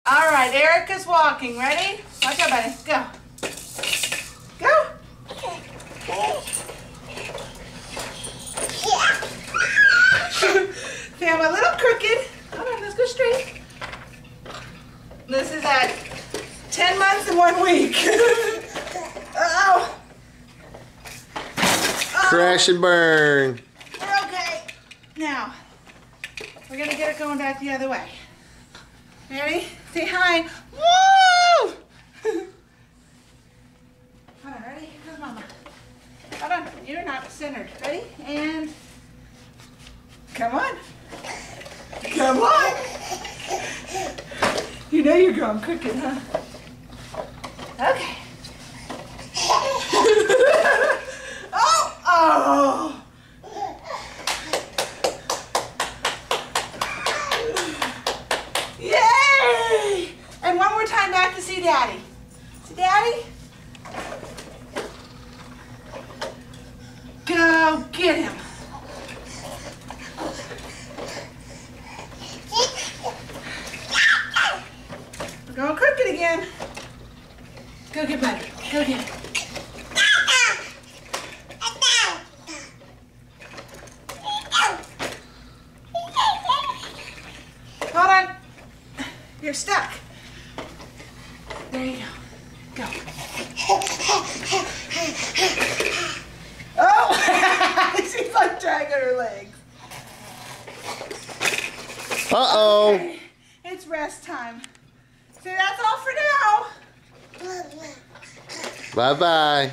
All right, Erica's walking. Ready? Watch out, buddy. Go. Go. Okay, I'm a little crooked. Hold on, let's go straight. This is at 10 months and 1 week. Oh. Crash and burn. We're okay. Now, we're going to get it going back the other way. Ready? Say hi. Woo! Hold on, ready? Here goes Mama. Hold on, you're not centered. Ready? And come on. Come on. You know you're growing crooked, huh? Okay. Oh! Yay! And one more time back to see Daddy. See Daddy? Go get him. We're going crooked again. Go get Butter. Go get him. Hold on. You're stuck. There you go. Go. Oh! She's like dragging her legs. Uh-oh. Okay. It's rest time. So that's all for now. Bye-bye.